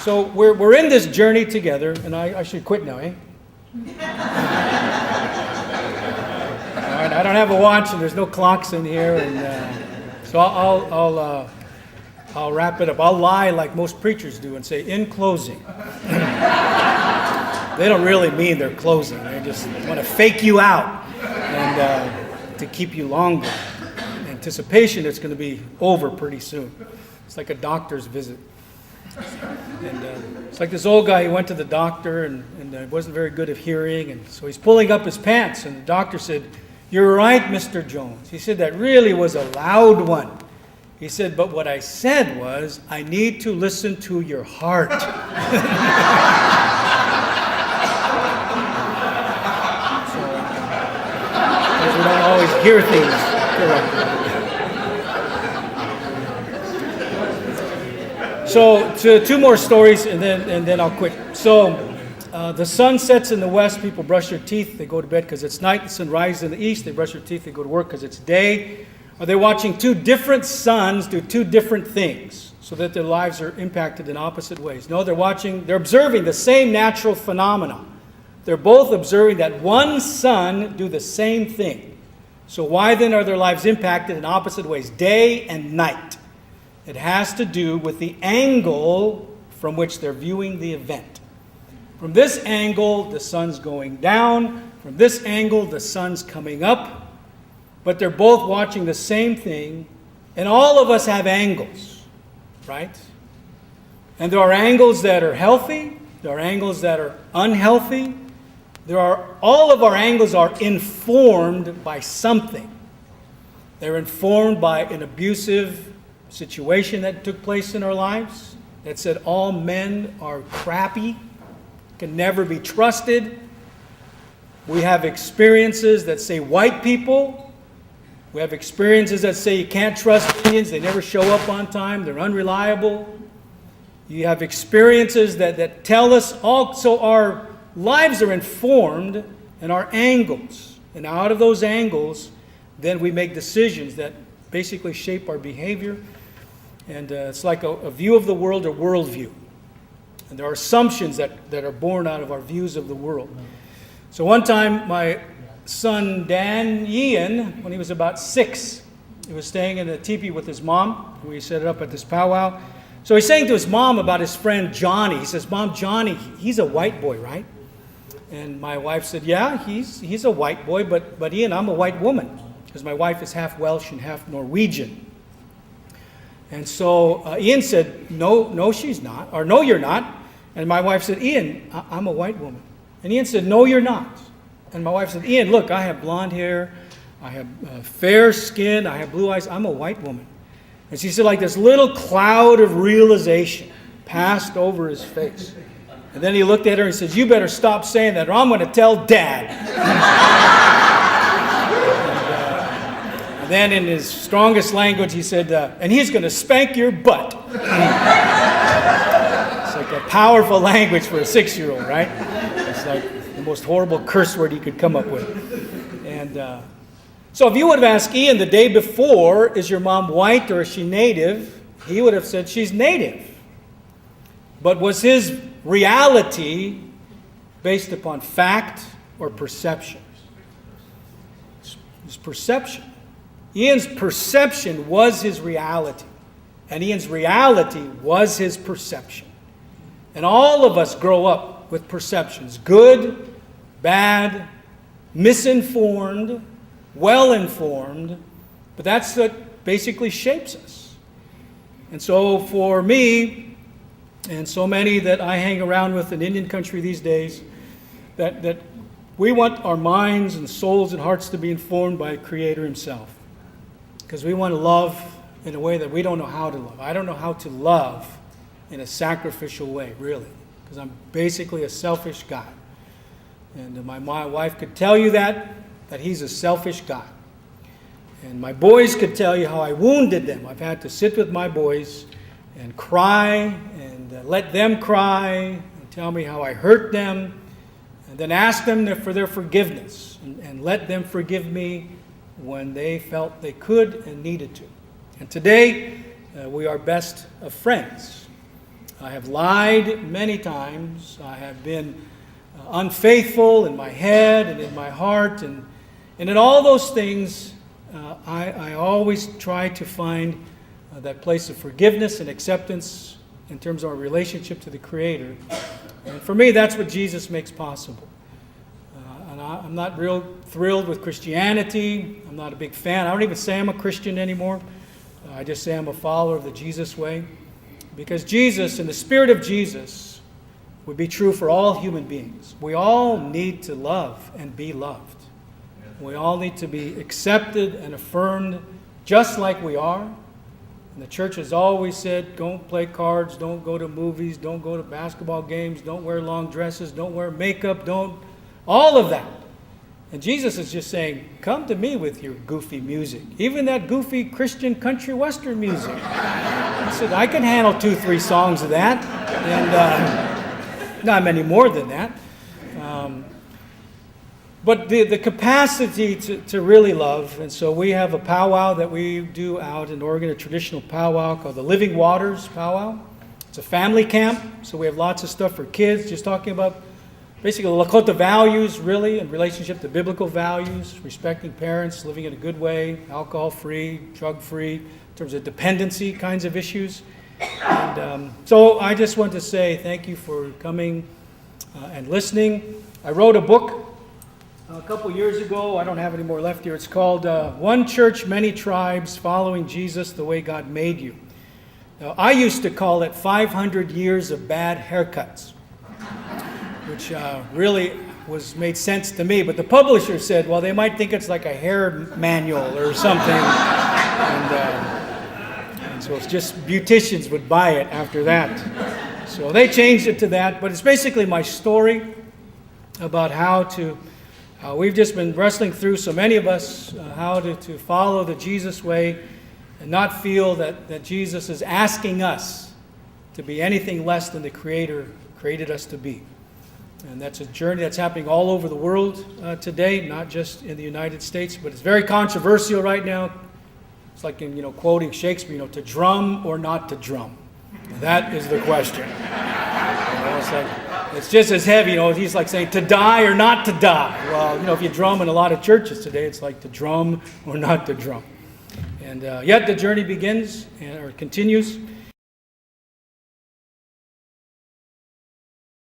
So we're in this journey together, and I should quit now, eh? All right, I don't have a watch, and there's no clocks in here, and so I'll wrap it up. I'll lie like most preachers do and say, in closing. They don't really mean they're closing. They just want to fake you out and to keep you longer. Anticipation it's going to be over pretty soon. It's like a doctor's visit. And it's like this old guy, he went to the doctor and wasn't very good at hearing, and so he's pulling up his pants, and the doctor said, "You're right, Mr. Jones." He said, "That really was a loud one." He said, "But what I said was, I need to listen to your heart." Because we don't always hear things correctly. So, two more stories, and then I'll quit. So, the sun sets in the west. People brush their teeth. They go to bed because it's night. The sun rises in the east. They brush their teeth. They go to work because it's day. Are they watching two different suns do two different things so that their lives are impacted in opposite ways? No, they're observing the same natural phenomena. They're both observing that one sun do the same thing. So why then are their lives impacted in opposite ways, day and night? It has to do with the angle from which they're viewing the event. From this angle, the sun's going down. From this angle, the sun's coming up. But they're both watching the same thing. And all of us have angles, right? And there are angles that are healthy. There are angles that are unhealthy. All of our angles are informed by something. They're informed by an abusive situation that took place in our lives that said all men are crappy, can never be trusted. We have experiences that say white people. We have experiences that say you can't trust Indians. They never show up on time. They're unreliable. You have experiences that tell us all. So our lives are informed and our angles. And out of those angles, then we make decisions that basically shape our behavior. And it's like a view of the world or worldview. And there are assumptions that are born out of our views of the world. So one time, my son Dan Ian, when he was about 6, he was staying in a teepee with his mom. We set it up at this powwow. So he's saying to his mom about his friend Johnny. He says, "Mom, Johnny, he's a white boy, right?" And my wife said, "Yeah, he's a white boy, but Ian, I'm a white woman." Because my wife is half Welsh and half Norwegian. And so Ian said, no, she's not. Or, "No, you're not." And my wife said, "Ian, I'm a white woman." And Ian said, "No, you're not." And my wife said, "Ian, look, I have blonde hair. I have fair skin. I have blue eyes. I'm a white woman." And she said, like this little cloud of realization passed over his face. And then he looked at her and said, "You better stop saying that or I'm going to tell Dad." And then in his strongest language, he said, "And he's going to spank your butt." It's like a powerful language for a 6-year-old, right? It's like the most horrible curse word he could come up with. And so if you would have asked Ian the day before, "Is your mom white or is she native?" he would have said, "She's native." But was his reality based upon fact or perception? It's perception. Ian's perception was his reality. And Ian's reality was his perception. And all of us grow up with perceptions. Good, bad, misinformed, well-informed. But that's what basically shapes us. And so for me, and so many that I hang around with in Indian country these days, that we want our minds and souls and hearts to be informed by the Creator Himself. Because we want to love in a way that we don't know how to love. I don't know how to love in a sacrificial way, really. Because I'm basically a selfish guy. And my wife could tell you that he's a selfish guy. And my boys could tell you how I wounded them. I've had to sit with my boys and cry and let them cry and tell me how I hurt them. And then ask them for their forgiveness and let them forgive me when they felt they could and needed to. And today, we are best of friends. I have lied many times. I have been unfaithful in my head and in my heart. And in all those things, I always try to find that place of forgiveness and acceptance in terms of our relationship to the Creator. And for me, that's what Jesus makes possible. And I'm not real thrilled with Christianity. I'm not a big fan. I don't even say I'm a Christian anymore. I just say I'm a follower of the Jesus way. Because Jesus, and the Spirit of Jesus, would be true for all human beings. We all need to love and be loved. We all need to be accepted and affirmed just like we are. And the church has always said, don't play cards, don't go to movies, don't go to basketball games, don't wear long dresses, don't wear makeup, don't... all of that. And Jesus is just saying, come to me with your goofy music. Even that goofy Christian country western music. He said, I can handle 2-3 songs of that. And not many more than that. But the capacity to really love, and so we have a powwow that we do out in Oregon, a traditional powwow called the Living Waters Powwow. It's a family camp, so we have lots of stuff for kids, just talking about basically Lakota values, really, in relationship to biblical values, respecting parents, living in a good way, alcohol-free, drug-free, in terms of dependency kinds of issues. And so I just want to say thank you for coming and listening. I wrote a book a couple years ago. I don't have any more left here. It's called One Church, Many Tribes, Following Jesus the Way God Made You. Now, I used to call it 500 Years of Bad Haircuts, which really made sense to me. But the publisher said, well, they might think it's like a hair manual or something. And so it's just beauticians would buy it after that. So they changed it to that. But it's basically my story about how we've just been wrestling through, so many of us, how to follow the Jesus way and not feel that Jesus is asking us to be anything less than the Creator created us to be. And that's a journey that's happening all over the world today, not just in the United States, but it's very controversial right now. It's like in, quoting Shakespeare, to drum or not to drum. That is the question. It's just as heavy, he's like saying to die or not to die. Well, if you drum in a lot of churches today, it's like to drum or not to drum. And yet the journey begins or continues.